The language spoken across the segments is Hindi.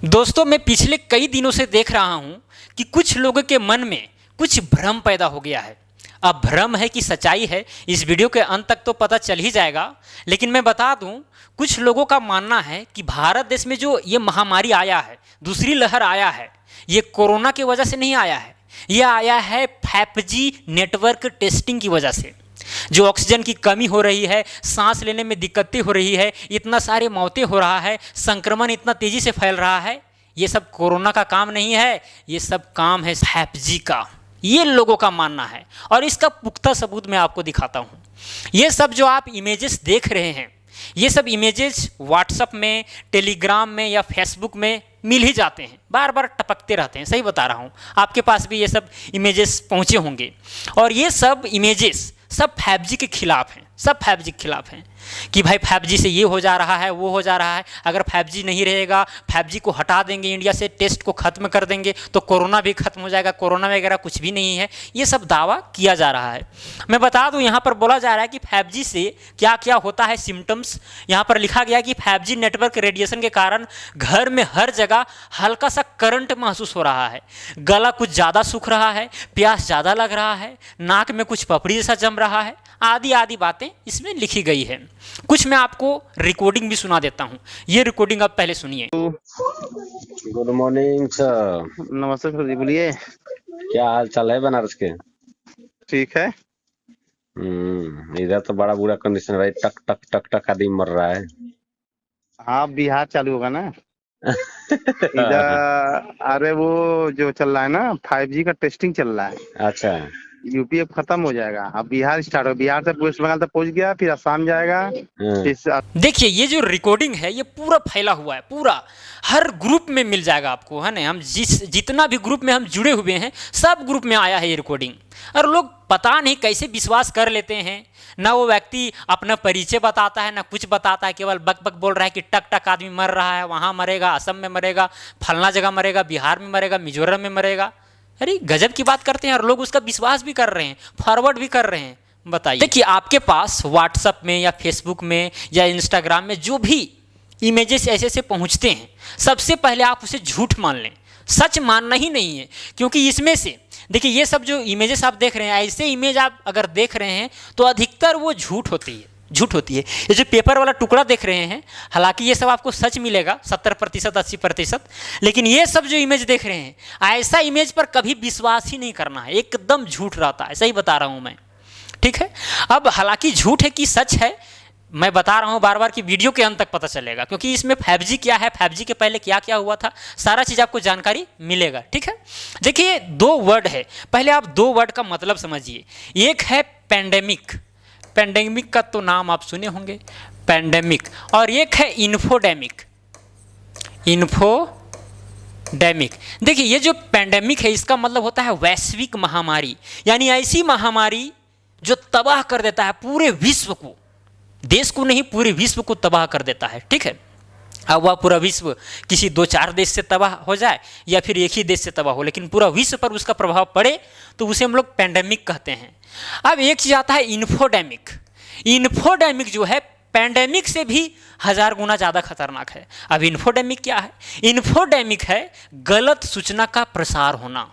दोस्तों, मैं पिछले कई दिनों से देख रहा हूं कि कुछ लोगों के मन में कुछ भ्रम पैदा हो गया है। अब भ्रम है कि सच्चाई है, इस वीडियो के अंत तक तो पता चल ही जाएगा। लेकिन मैं बता दूं, कुछ लोगों का मानना है कि भारत देश में जो ये महामारी आया है, दूसरी लहर आया है, ये कोरोना की वजह से नहीं आया है, ये आया है 5G नेटवर्क टेस्टिंग की वजह से। जो ऑक्सीजन की कमी हो रही है, सांस लेने में दिक्कतें हो रही है, इतना सारे मौतें हो रहा है, संक्रमण इतना तेजी से फैल रहा है, ये सब कोरोना का काम नहीं है, ये सब काम है 5G का। ये लोगों का मानना है और इसका पुख्ता सबूत मैं आपको दिखाता हूँ। ये सब जो आप इमेजेस देख रहे हैं, ये सब इमेजेस व्हाट्सएप में, टेलीग्राम में या फेसबुक में मिल ही जाते हैं, बार बार टपकते रहते हैं। सही बता रहा हूँ, आपके पास भी ये सब इमेजेस पहुँचे होंगे। और ये सब इमेजेस सब 5G के खिलाफ हैं, सब 5G के खिलाफ हैं कि भाई 5G से ये हो जा रहा है, वो हो जा रहा है, अगर 5G नहीं रहेगा, 5G को हटा देंगे इंडिया से, टेस्ट को ख़त्म कर देंगे तो कोरोना भी खत्म हो जाएगा, कोरोना वगैरह कुछ भी नहीं है। ये सब दावा किया जा रहा है। मैं बता दूं, यहाँ पर बोला जा रहा है कि 5G से क्या क्या होता है सिम्टम्स। यहाँ पर लिखा गया कि 5G नेटवर्क रेडिएशन के कारण घर में हर जगह हल्का सा करंट महसूस हो रहा है, गला कुछ ज़्यादा सूख रहा है, प्यास ज़्यादा लग रहा है, नाक में कुछ पपड़ी जैसा जम रहा है, आदि आदि बातें इसमें लिखी गई है। कुछ मैं आपको रिकॉर्डिंग भी सुना देता हूँ, ये रिकॉर्डिंग आप पहले सुनिए। Good morning sir. नमस्ते सर जी, बोलिए। क्या हाल चाल है बनारस के? ठीक है। इधर तो बड़ा बुरा कंडीशन है भाई, टक टक टक टक आदमी मर रहा है। हाँ, बिहार चालू होगा ना इधर। अरे वो जो चल रहा है ना, 5G का टेस्टिंग चल रहा है। अच्छा, यूपी अब खत्म हो जाएगा, अब बिहार स्टार्ट हो, बिहार से वेस्ट बंगाल तक पहुंच गया, फिर असम जाएगा। देखिए, ये जो रिकॉर्डिंग है ये पूरा फैला हुआ है, पूरा हर ग्रुप में मिल जाएगा आपको, है ना। हम जितना भी ग्रुप में हम जुड़े हुए हैं, सब ग्रुप में आया है ये रिकॉर्डिंग। और लोग पता नहीं कैसे विश्वास कर लेते हैं। ना वो व्यक्ति अपना परिचय बताता है, ना कुछ बताता है, केवल बक बक बोल रहा है कि टक टक आदमी मर रहा है, वहाँ मरेगा, असम में मरेगा, फलना जगह मरेगा, बिहार में मरेगा, मिजोरम में मरेगा। अरे गजब की बात करते हैं और लोग उसका विश्वास भी कर रहे हैं, फॉरवर्ड भी कर रहे हैं। बताइए, देखिए आपके पास व्हाट्सएप में या फेसबुक में या इंस्टाग्राम में जो भी इमेजेस ऐसे ऐसे पहुंचते हैं, सबसे पहले आप उसे झूठ मान लें, सच मानना ही नहीं है। क्योंकि इसमें से देखिए, ये सब जो इमेजेस आप देख रहे हैं, ऐसे इमेज आप अगर देख रहे हैं तो अधिकतर वो झूठ होती है, झूठ होती है। ये जो पेपर वाला टुकड़ा देख रहे हैं, हालांकि ये सब आपको सच मिलेगा 70% 80%, लेकिन ये सब जो इमेज देख रहे हैं, ऐसा इमेज पर कभी विश्वास ही नहीं करना है, एकदम झूठ रहता है। सही बता रहा हूँ मैं, ठीक है। अब हालांकि झूठ है कि सच है, मैं बता रहा हूँ बार बार कि वीडियो के अंत तक पता चलेगा, क्योंकि इसमें 5G क्या है, 5G के पहले क्या क्या हुआ था, सारा चीज़ आपको जानकारी मिलेगा, ठीक है। देखिए, दो वर्ड है, पहले आप दो वर्ड का मतलब समझिए। एक है पैंडेमिक, पैंडेमिक का तो नाम आप सुने होंगे, पैंडेमिक। और एक है इन्फोडेमिक, इन्फोडेमिक। देखिए, ये जो पैंडेमिक है, इसका मतलब होता है वैश्विक महामारी, यानी ऐसी महामारी जो तबाह कर देता है पूरे विश्व को, देश को नहीं पूरे विश्व को तबाह कर देता है, ठीक है। अब वह पूरा विश्व किसी 2-4 देश से तबाह हो जाए या फिर एक ही देश से तबाह हो, लेकिन पूरा विश्व पर उसका प्रभाव पड़े तो उसे हम लोग पैंडेमिक कहते हैं। अब एक चीज़ आता है इन्फोडेमिक। इन्फोडेमिक जो है पैंडेमिक से भी 1000 गुना ज़्यादा खतरनाक है। अब इन्फोडेमिक क्या है? इन्फोडेमिक है गलत सूचना का प्रसार होना,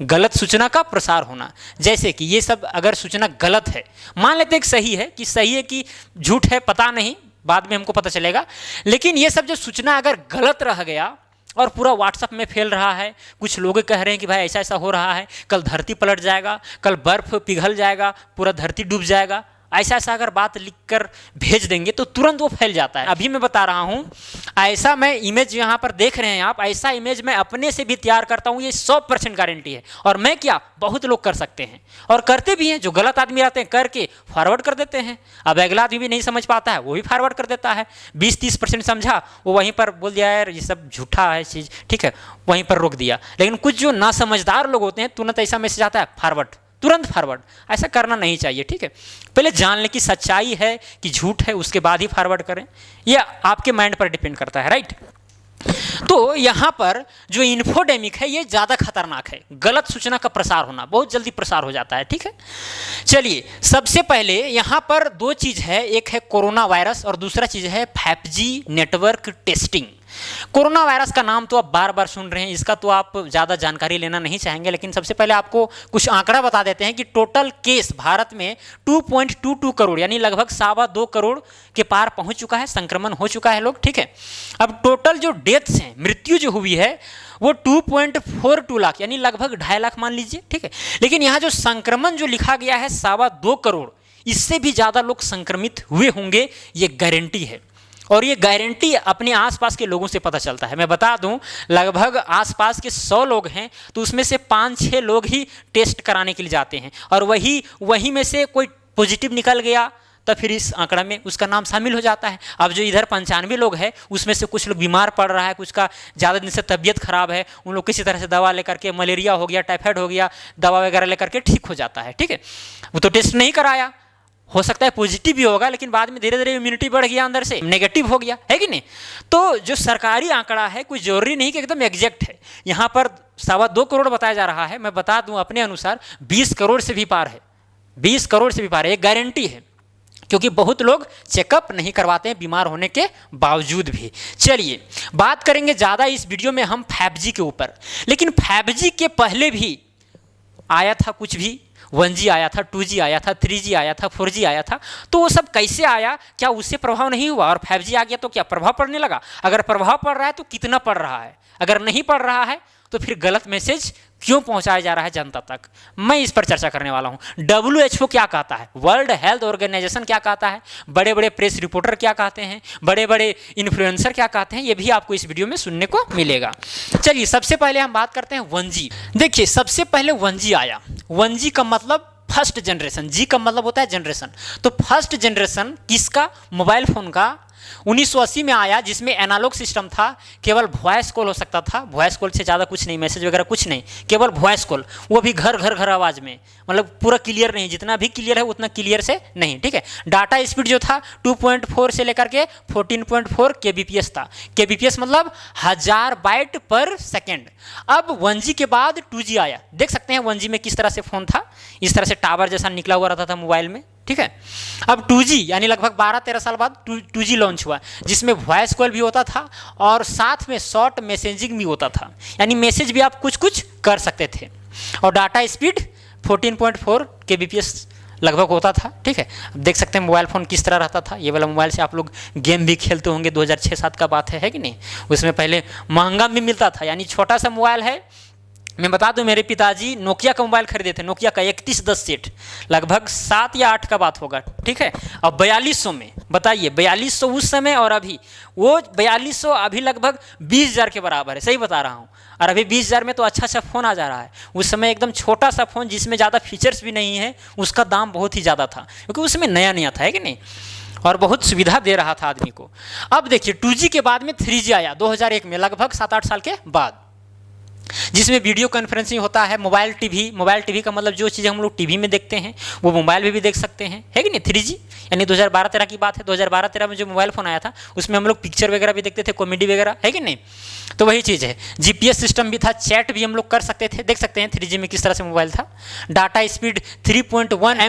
गलत सूचना का प्रसार होना। जैसे कि ये सब अगर सूचना गलत है, मान लेते हैं कि सही है, कि सही है कि झूठ है पता नहीं, बाद में हमको पता चलेगा, लेकिन ये सब जो सूचना अगर गलत रह गया और पूरा व्हाट्सएप में फैल रहा है, कुछ लोग कह रहे हैं कि भाई ऐसा ऐसा हो रहा है, कल धरती पलट जाएगा, कल बर्फ पिघल जाएगा, पूरा धरती डूब जाएगा, ऐसा ऐसा अगर बात लिखकर भेज देंगे तो तुरंत वो फैल जाता है। अभी मैं बता रहा हूँ, ऐसा मैं इमेज यहाँ पर देख रहे हैं आप, ऐसा इमेज मैं अपने से भी तैयार करता हूँ, ये 100% गारंटी है। और मैं क्या, बहुत लोग कर सकते हैं और करते भी हैं। जो गलत आदमी रहते हैं करके फॉरवर्ड कर देते हैं। अब अगला आदमी भी नहीं समझ पाता है, वो भी फॉरवर्ड कर देता है। 20-30% समझा, वो वहीं पर बोल दिया यार ये सब झूठा है चीज़, ठीक है, वहीं पर रोक दिया। लेकिन कुछ जो ना समझदार लोग होते हैं, तुरंत ऐसा मैसेज आता है, फॉरवर्ड, तुरंत फॉरवर्ड। ऐसा करना नहीं चाहिए, ठीक है। पहले जान लें कि सच्चाई है कि झूठ है, उसके बाद ही फॉरवर्ड करें। यह आपके माइंड पर डिपेंड करता है, राइट। तो यहाँ पर जो इन्फोडेमिक है ये ज़्यादा खतरनाक है, गलत सूचना का प्रसार होना, बहुत जल्दी प्रसार हो जाता है, ठीक है। चलिए, सबसे पहले यहाँ पर दो चीज़ है, एक है कोरोना वायरस और दूसरा चीज़ है 5G network testing. Corona virus का नाम तो आप बार बार सुन रहे हैं, इसका तो आप ज़्यादा जानकारी लेना नहीं चाहेंगे, लेकिन सबसे पहले आपको कुछ आंकड़ा बता देते हैं कि टोटल केस भारत में 2.22 करोड़ यानी लगभग 2.25 करोड़ के पार पहुंच चुका है, संक्रमण हो चुका है लोग, ठीक है। अब टोटल जो डेथ्स हैं, मृत्यु जो हुई है वो 2.42 लाख यानी लगभग 2.5 लाख मान लीजिए, ठीक है। लेकिन यहाँ जो संक्रमण जो लिखा गया है 2.25 करोड़, इससे भी ज़्यादा लोग संक्रमित हुए होंगे, ये गारंटी है। और ये गारंटी अपने आसपास के लोगों से पता चलता है। मैं बता दूं, लगभग आसपास के 100 लोग हैं तो उसमें से 5-6 लोग ही टेस्ट कराने के लिए जाते हैं, और वही में से कोई पॉजिटिव निकल गया तो फिर इस आंकड़ा में उसका नाम शामिल हो जाता है। अब जो इधर 95 लोग हैं उसमें से कुछ लोग बीमार पड़ रहा है, कुछ का ज़्यादा दिन से तबीयत खराब है, उन लोग किसी तरह से दवा लेकर के, मलेरिया हो गया, टाइफाइड हो गया, दवा वगैरह लेकर के ठीक हो जाता है, ठीक है। वो तो टेस्ट नहीं कराया, हो सकता है पॉजिटिव भी होगा, लेकिन बाद में धीरे धीरे इम्यूनिटी बढ़ गया, अंदर से नेगेटिव हो गया, है कि नहीं। तो जो सरकारी आंकड़ा है कोई जरूरी नहीं कि एकदम एग्जैक्ट है। यहाँ पर 2.25 करोड़ बताया जा रहा है, मैं बता दूं अपने अनुसार 20 करोड़ से भी पार है, 20 करोड़ से भी पार है, एक गारंटी है, क्योंकि बहुत लोग चेकअप नहीं करवाते हैं बीमार होने के बावजूद भी। चलिए बात करेंगे ज़्यादा इस वीडियो में हम 5G के ऊपर, लेकिन 5G के पहले भी आया था कुछ भी, 1G आया था, 2G आया था, 3G आया था, 4G आया था। तो वो सब कैसे आया, क्या उससे प्रभाव नहीं हुआ और 5G आ गया तो क्या प्रभाव पड़ने लगा? अगर प्रभाव पड़ रहा है तो कितना पड़ रहा है, अगर नहीं पड़ रहा है तो फिर गलत मैसेज क्यों पहुंचाया जा रहा है जनता तक, मैं इस पर चर्चा करने वाला हूं। WHO क्या कहता है, वर्ल्ड हेल्थ ऑर्गेनाइजेशन क्या कहता है, बड़े बड़े प्रेस रिपोर्टर क्या कहते हैं, बड़े बड़े इन्फ्लुएंसर क्या कहते हैं, ये भी आपको इस वीडियो में सुनने को मिलेगा। चलिए सबसे पहले हम बात करते हैं 1G। देखिए सबसे पहले 1G आया, 1G का मतलब फर्स्ट जनरेशन, जी का मतलब होता है जनरेशन। तो फर्स्ट जनरेशन किसका, मोबाइल फोन का 1980 में आया, जिसमें एनालॉग सिस्टम था, केवल वॉइस कॉल हो सकता था, वॉइस कॉल से ज़्यादा कुछ नहीं, मैसेज वगैरह कुछ नहीं, केवल वॉइस कॉल, वो भी घर घर घर आवाज़ में, मतलब पूरा क्लियर नहीं, जितना भी क्लियर है उतना क्लियर से नहीं, ठीक है। डाटा स्पीड जो था 2.4 से लेकर के 14.4 kbps था, kbps मतलब 1000 बाइट पर सेकेंड। अब 1G के बाद 2G आया, देख सकते हैं 1G में किस तरह से फ़ोन था, इस तरह से टावर जैसा निकला हुआ रहता था मोबाइल में, ठीक है। अब 2G यानी लगभग 12-13 साल बाद 2G लॉन्च हुआ, जिसमें वॉइस कॉल भी होता था और साथ में शॉर्ट मैसेजिंग भी होता था, यानी मैसेज भी आप कुछ कुछ कर सकते थे, और डाटा स्पीड 14.4 kbps लगभग होता था, ठीक है। अब देख सकते हैं मोबाइल फ़ोन किस तरह रहता था। ये वाला मोबाइल से आप लोग गेम भी खेलते होंगे, 2006-7 का बात है कि नहीं। उसमें पहले महंगा भी मिलता था, यानी छोटा सा मोबाइल है। मैं बता दूं, मेरे पिताजी नोकिया का मोबाइल खरीदे थे, नोकिया का 3110 सेट, लगभग 7 या 8 का बात होगा, ठीक है। अब 4200 में, बताइए 4200 उस समय और अभी, वो 4200 अभी लगभग 20,000 के बराबर है, सही बता रहा हूँ। और अभी 20,000 में तो अच्छा सा फ़ोन आ जा रहा है, उस समय एकदम छोटा सा फ़ोन जिसमें ज़्यादा फीचर्स भी नहीं है, उसका दाम बहुत ही ज़्यादा था, क्योंकि उसमें नया नया था, है कि नहीं, और बहुत सुविधा दे रहा था आदमी को। अब देखिए 2G के बाद में 3G आया 2001 में, लगभग 7-8 साल के बाद, जिसमें वीडियो कॉन्फ्रेंसिंग होता है। मोबाइल टीवी का मतलब जो चीज़ें हम लोग टीवी में देखते हैं वो मोबाइल में भी देख सकते हैं, है कि नहीं। 3G यानी 2012-13 की बात है, 2012-13 में जो मोबाइल फ़ोन आया था उसमें हम लोग पिक्चर वगैरह भी देखते थे, कॉमेडी वगैरह, है कि नहीं। तो वही चीज़ है। GPS सिस्टम भी था, चैट भी हम लोग कर सकते थे, देख सकते हैं 3G में किस तरह से मोबाइल था। डाटा स्पीड 3.1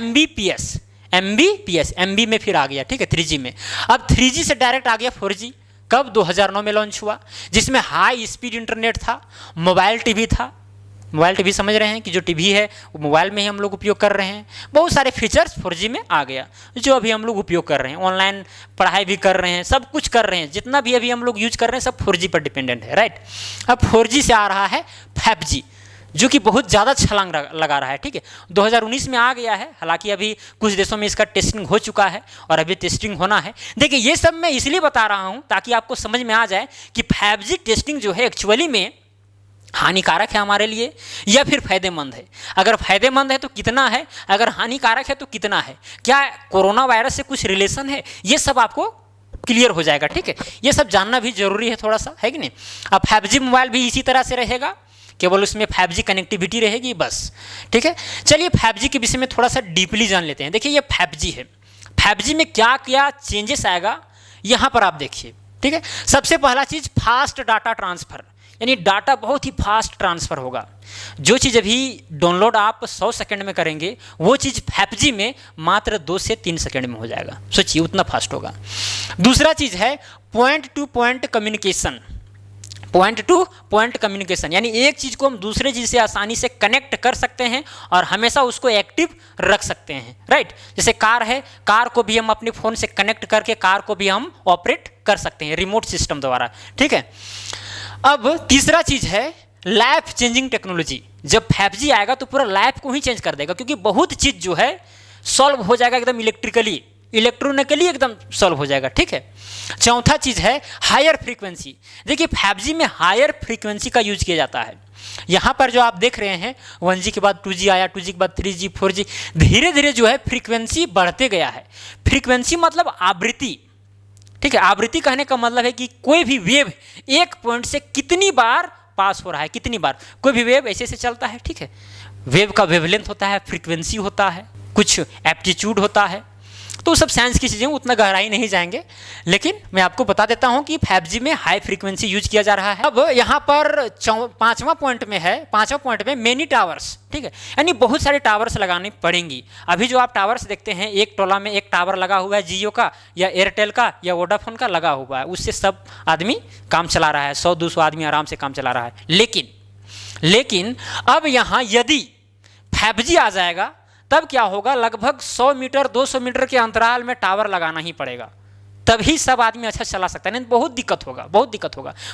Mbps, MB में फिर आ गया, ठीक है 3G में। अब 3G से डायरेक्ट आ गया 4G, कब 2009 में लॉन्च हुआ, जिसमें हाई स्पीड इंटरनेट था, मोबाइल टीवी था। मोबाइल टीवी समझ रहे हैं कि जो टीवी है वो मोबाइल में ही हम लोग उपयोग कर रहे हैं। बहुत सारे फीचर्स 4G में आ गया, जो अभी हम लोग उपयोग कर रहे हैं, ऑनलाइन पढ़ाई भी कर रहे हैं, सब कुछ कर रहे हैं, जितना भी अभी हम लोग यूज कर रहे हैं सब 4G पर डिपेंडेंट है, राइट। अब 4G से आ रहा है 5G, जो कि बहुत ज़्यादा छलांग लगा रहा है, ठीक है। 2019 में आ गया है, हालांकि अभी कुछ देशों में इसका टेस्टिंग हो चुका है और अभी टेस्टिंग होना है। देखिए ये सब मैं इसलिए बता रहा हूँ ताकि आपको समझ में आ जाए कि 5G टेस्टिंग जो है एक्चुअली में हानिकारक है हमारे लिए या फिर फायदेमंद है। अगर फायदेमंद है तो कितना है, अगर हानिकारक है तो कितना है, क्या कोरोना वायरस से कुछ रिलेशन है, ये सब आपको क्लियर हो जाएगा, ठीक है। ये सब जानना भी जरूरी है थोड़ा सा, है कि नहीं। अब 5G मोबाइल भी इसी तरह से रहेगा, केवल उसमें 5G कनेक्टिविटी रहेगी बस, ठीक है। चलिए 5G के विषय में थोड़ा सा डीपली जान लेते हैं। देखिए ये 5G है, 5G में क्या क्या चेंजेस आएगा यहाँ पर आप देखिए, ठीक है। सबसे पहला चीज़ फास्ट डाटा ट्रांसफ़र, यानी डाटा बहुत ही फास्ट ट्रांसफ़र होगा। जो चीज़ अभी डाउनलोड आप 100 सेकंड में करेंगे वो चीज़ 5G में मात्र 2 से 3 सेकंड में हो जाएगा, सोचिए उतना फास्ट होगा। दूसरा चीज़ है point two point communication, point two point communication, यानी एक चीज़ को हम दूसरे चीज़ से आसानी से कनेक्ट कर सकते हैं और हमेशा उसको एक्टिव रख सकते हैं, राइट। जैसे कार है, कार को भी हम अपने फ़ोन से कनेक्ट करके कार को भी हम ऑपरेट कर सकते हैं रिमोट सिस्टम द्वारा, ठीक है। अब तीसरा चीज़ है लाइफ चेंजिंग टेक्नोलॉजी। जब 5G आएगा तो पूरा लाइफ को ही चेंज कर देगा, क्योंकि बहुत चीज़ जो है सॉल्व हो जाएगा एकदम इलेक्ट्रॉनिकली एकदम सॉल्व हो जाएगा, ठीक है। चौथा चीज़ है हायर फ्रीक्वेंसी। देखिए 5G में हायर फ्रीक्वेंसी का यूज किया जाता है। यहाँ पर जो आप देख रहे हैं 1G के बाद 2G आया, 2G के बाद 3G 4G, धीरे धीरे जो है फ्रीक्वेंसी बढ़ते गया है। फ्रीक्वेंसी मतलब आवृत्ति, ठीक है। आवृत्ति कहने का मतलब है कि कोई भी वेव एक पॉइंट से कितनी बार पास हो रहा है, कितनी बार कोई भी वेव ऐसे चलता है, ठीक है। वेव का वेवलेंथ होता है, फ्रीक्वेंसी होता है, कुछ एप्टीट्यूड होता है, तो सब साइंस की चीज़ें उतना गहराई नहीं जाएंगे, लेकिन मैं आपको बता देता हूं कि 5G में हाई फ्रीक्वेंसी यूज किया जा रहा है। अब यहाँ पर पांचवा पॉइंट में मेनी टावर्स, ठीक है, यानी बहुत सारे टावर्स लगाने पड़ेंगी। अभी जो आप टावर्स देखते हैं, एक टोला में एक टावर लगा हुआ है, जियो का या एयरटेल का या वोडाफोन का लगा हुआ है, उससे सब आदमी काम चला रहा है, 100-200 आदमी आराम से काम चला रहा है। लेकिन अब यहाँ यदि 5G आ जाएगा तब क्या होगा, लगभग 100 मीटर 200 मीटर के अंतराल में टावर लगाना ही पड़ेगा, तभी सब आदमी अच्छा चला सकता है, नहीं बहुत दिक्कत होगा।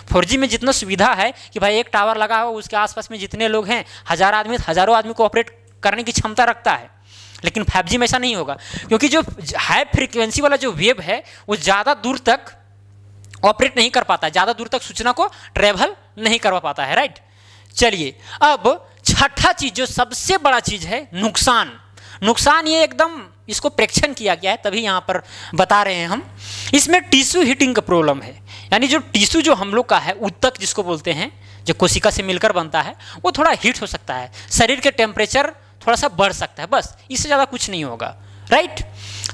4G में जितना सुविधा है कि भाई एक टावर लगा हो, उसके आसपास में जितने लोग हैं, हजारों आदमी को ऑपरेट करने की क्षमता रखता है। लेकिन 5G में ऐसा नहीं होगा, क्योंकि जो हाई फ्रीक्वेंसी वाला जो वेव है वो ज़्यादा दूर तक ऑपरेट नहीं कर पाता है, ज़्यादा दूर तक सूचना को ट्रेवल नहीं करवा पाता है, राइट। चलिए अब छठा चीज़, जो सबसे बड़ा चीज़ है, नुकसान ये एकदम इसको प्रेक्षण किया गया है, तभी यहाँ पर बता रहे हैं हम। इसमें टिश्यू हीटिंग का प्रॉब्लम है, यानी जो टिश्यू जो हम लोग का है, ऊतक जिसको बोलते हैं, जो कोशिका से मिलकर बनता है, वो थोड़ा हीट हो सकता है, शरीर के टेम्परेचर थोड़ा सा बढ़ सकता है, बस इससे ज़्यादा कुछ नहीं होगा, राइट।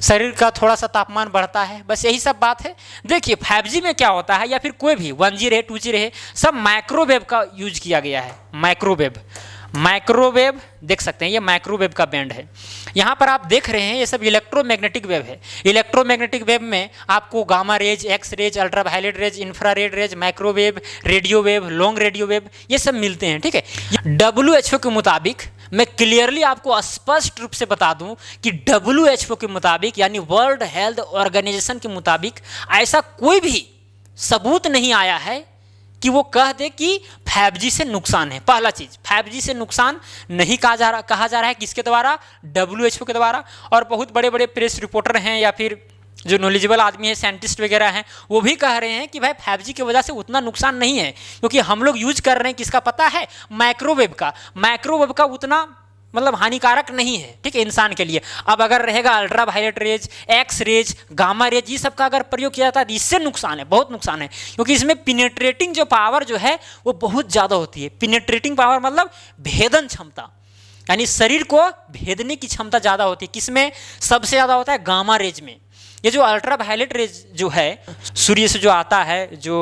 शरीर का थोड़ा सा तापमान बढ़ता है, बस यही सब बात है। देखिए 5G में क्या होता है, या फिर कोई भी 1G रहे 2G रहे, सब माइक्रोवेव का यूज किया गया है। माइक्रोवेव देख सकते हैं, ये माइक्रोवेव का बैंड है। यहाँ पर आप देख रहे हैं ये सब इलेक्ट्रोमैग्नेटिक वेव है। इलेक्ट्रोमैग्नेटिक वेव में आपको gamma rays, X rays, ultraviolet rays, infrared rays, microwave, radio wave, long radio wave, ये सब मिलते हैं, ठीक है। WHO के मुताबिक, मैं क्लियरली आपको स्पष्ट रूप से बता दूं कि WHO के मुताबिक, यानी वर्ल्ड हेल्थ ऑर्गेनाइजेशन के मुताबिक, ऐसा कोई भी सबूत नहीं आया है कि वो कह दे कि 5G से नुकसान है। पहला चीज़, 5G से नुकसान नहीं कहा जा रहा है, किसके द्वारा, WHO के द्वारा। और बहुत बड़े बड़े प्रेस रिपोर्टर हैं या फिर जो नॉलेजेबल आदमी है, साइंटिस्ट वगैरह हैं, वो भी कह रहे हैं कि भाई 5G की वजह से उतना नुकसान नहीं है, क्योंकि हम लोग यूज कर रहे हैं किसका पता है, माइक्रोवेव का उतना मतलब हानिकारक नहीं है, ठीक है, इंसान के लिए। अब अगर रहेगा ultraviolet rays, X rays, gamma rays, ये सब का अगर प्रयोग किया जाता है तो इससे नुकसान है, बहुत नुकसान है, क्योंकि इसमें पिनेट्रेटिंग जो पावर जो है वो बहुत ज़्यादा होती है। पिनेट्रेटिंग पावर मतलब भेदन क्षमता, यानी शरीर को भेदने की क्षमता ज़्यादा होती है। किसमें सबसे ज़्यादा होता है, गामा रेज में। ये जो अल्ट्रावायलेट रेज जो है, सूर्य से जो आता है, जो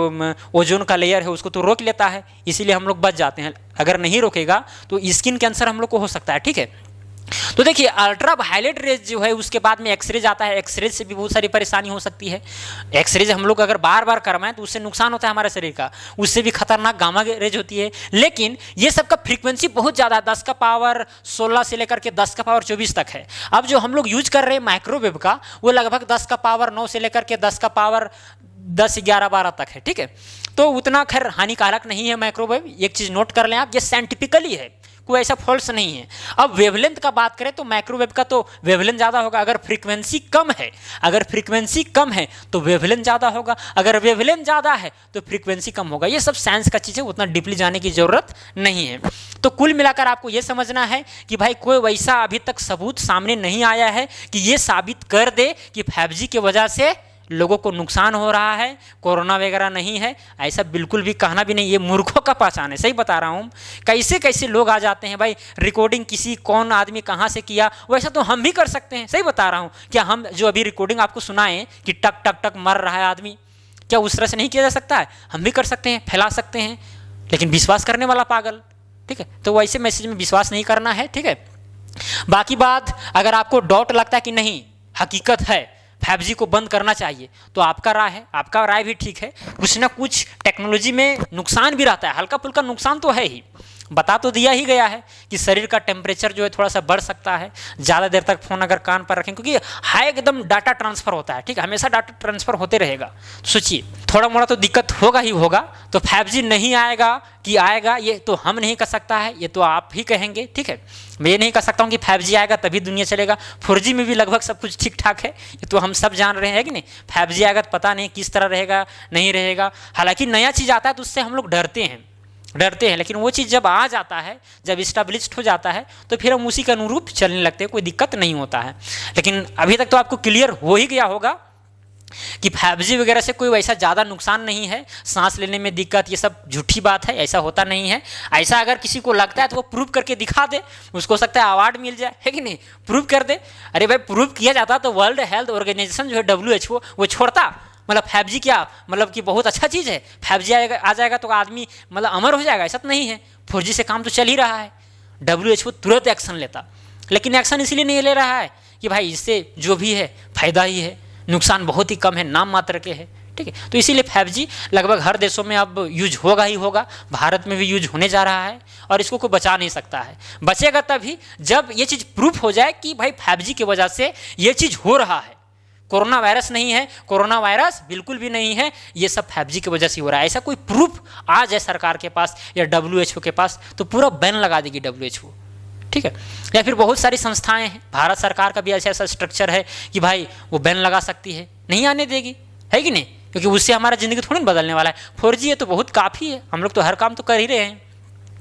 ओजोन का लेयर है, उसको तो रोक लेता है, इसीलिए हम लोग बच जाते हैं। अगर नहीं रोकेगा तो स्किन कैंसर हम लोग को हो सकता है, ठीक है। तो देखिए अल्ट्रावायलेट रेज जो है, उसके बाद में एक्सरेज आता है। एक्सरेज से भी बहुत सारी परेशानी हो सकती है। एक्सरेज हम लोग अगर बार बार करवाएं तो उससे नुकसान होता है हमारे शरीर का, उससे भी खतरनाक गामा रेज होती है। लेकिन ये सब का फ्रीक्वेंसी बहुत ज़्यादा, 10 का पावर 16 से लेकर के 10 का पावर 24 तक है। अब जो हम लोग यूज कर रहे हैं माइक्रोवेव का, वो लगभग 10 का पावर 9 से लेकर के 10 का पावर 10, 11, 12 तक है, ठीक है। तो उतना खैर हानिकारक नहीं है माइक्रोवेव, एक चीज़ नोट कर लें आप, ये साइंटिफिकली है, कोई ऐसा फॉल्स नहीं है। अब वेवलेंथ का बात करें तो माइक्रोवेव का तो वेवलेंथ ज़्यादा होगा। अगर फ्रीक्वेंसी कम है तो वेवलेंथ ज़्यादा होगा, अगर वेवलेंथ ज़्यादा है तो फ्रीक्वेंसी कम होगा। ये सब साइंस का चीज़ है, उतना डीपली जाने की ज़रूरत नहीं है। तो कुल मिलाकर आपको ये समझना है कि भाई कोई वैसा अभी तक सबूत सामने नहीं आया है कि ये साबित कर दे कि 5G की वजह से लोगों को नुकसान हो रहा है, कोरोना वगैरह नहीं है, ऐसा बिल्कुल भी कहना भी नहीं। ये मूर्खों का पहचान है, सही बता रहा हूँ। कैसे कैसे लोग आ जाते हैं भाई, रिकॉर्डिंग किसी कौन आदमी कहाँ से किया, वैसा तो हम भी कर सकते हैं, सही बता रहा हूँ। क्या हम जो अभी रिकॉर्डिंग आपको सुनाएं कि टक टक टक मर रहा है आदमी, क्या उस तरह से नहीं किया जा सकता है? हम भी कर सकते हैं, फैला सकते हैं, लेकिन विश्वास करने वाला पागल, ठीक है। तो वैसे मैसेज में विश्वास नहीं करना है, ठीक है। बाकी बात, अगर आपको डाउट लगता है कि नहीं हकीकत है, 5G को बंद करना चाहिए, तो आपका राय है, आपका राय भी ठीक है। कुछ ना कुछ टेक्नोलॉजी में नुकसान भी रहता है, हल्का फुल्का नुकसान तो है ही। बता तो दिया ही गया है कि शरीर का टेम्परेचर जो है थोड़ा सा बढ़ सकता है ज़्यादा देर तक फ़ोन अगर कान पर रखें, क्योंकि हाई एकदम डाटा ट्रांसफ़र होता है, ठीक है, हमेशा डाटा ट्रांसफ़र होते रहेगा। सोचिए थोड़ा मोड़ा तो दिक्कत होगा ही होगा। तो 5G नहीं आएगा कि आएगा ये तो हम नहीं कह सकता है, ये तो आप ही कहेंगे, ठीक है। मैं ये नहीं कह सकता हूँ कि 5G आएगा तभी दुनिया चलेगा। 4G में भी लगभग सब कुछ ठीक ठाक है, ये तो हम सब जान रहे हैं कि नहीं। 5G आएगा तो पता नहीं किस तरह रहेगा, नहीं रहेगा। हालांकि नया चीज़ आता है तो उससे हम लोग डरते हैं, लेकिन वो चीज़ जब आ जाता है, जब इस्टेब्लिश्ड हो जाता है, तो फिर हम उसी के अनुरूप चलने लगते हैं, कोई दिक्कत नहीं होता है। लेकिन अभी तक तो आपको क्लियर हो ही गया होगा कि 5G वगैरह से कोई वैसा ज़्यादा नुकसान नहीं है, सांस लेने में दिक्कत, ये सब झूठी बात है, ऐसा होता नहीं है। ऐसा अगर किसी को लगता है तो वो प्रूव करके दिखा दे, उसको हो सकता है अवार्ड मिल जाए, है कि नहीं, प्रूव कर दे। अरे भाई प्रूव किया जाता तो वर्ल्ड हेल्थ ऑर्गेनाइजेशन जो है WHO वो छोड़ता। मतलब 5G क्या मतलब कि बहुत अच्छा चीज़ है, 5G आ जाएगा तो आदमी मतलब अमर हो जाएगा, ऐसा तो नहीं है। 4G से काम तो चल ही रहा है, WHO तुरंत एक्शन लेता, लेकिन एक्शन इसलिए नहीं ले रहा है कि भाई इससे जो भी है फायदा ही है, नुकसान बहुत ही कम है, नाम मात्र के है, ठीक है। तो इसीलिए 5G लगभग हर देशों में अब यूज होगा ही होगा, भारत में भी यूज होने जा रहा है, और इसको कोई बचा नहीं सकता है। बचेगा तभी जब ये चीज़ प्रूफ हो जाए कि भाई 5G की वजह से ये चीज़ हो रहा है। कोरोना वायरस नहीं है, कोरोना वायरस बिल्कुल भी नहीं है, ये सब 5G की वजह से हो रहा है। ऐसा कोई प्रूफ आ जाए सरकार के पास या WHO के पास तो पूरा बैन लगा देगी WHO, ठीक है। या फिर बहुत सारी संस्थाएं हैं, भारत सरकार का भी ऐसा स्ट्रक्चर है कि भाई वो बैन लगा सकती है, नहीं आने देगी, है कि नहीं, क्योंकि उससे हमारा ज़िंदगी थोड़ी बदलने वाला है। 4G है तो बहुत काफ़ी है, हम लोग तो हर काम तो कर ही रहे हैं।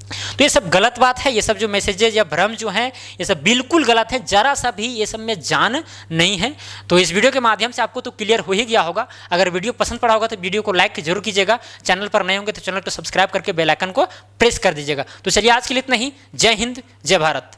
तो ये सब गलत बात है, ये सब जो मैसेजेज या भ्रम जो हैं ये सब बिल्कुल गलत है, जरा सा भी ये सब में जान नहीं है। तो इस वीडियो के माध्यम से आपको तो क्लियर हो ही गया होगा। अगर वीडियो पसंद पड़ा होगा तो वीडियो को लाइक जरूर कीजिएगा, चैनल पर नए होंगे तो चैनल को सब्सक्राइब करके बेल आइकन को प्रेस कर दीजिएगा। तो चलिए आज के लिए इतना ही। जय हिंद, जय भारत।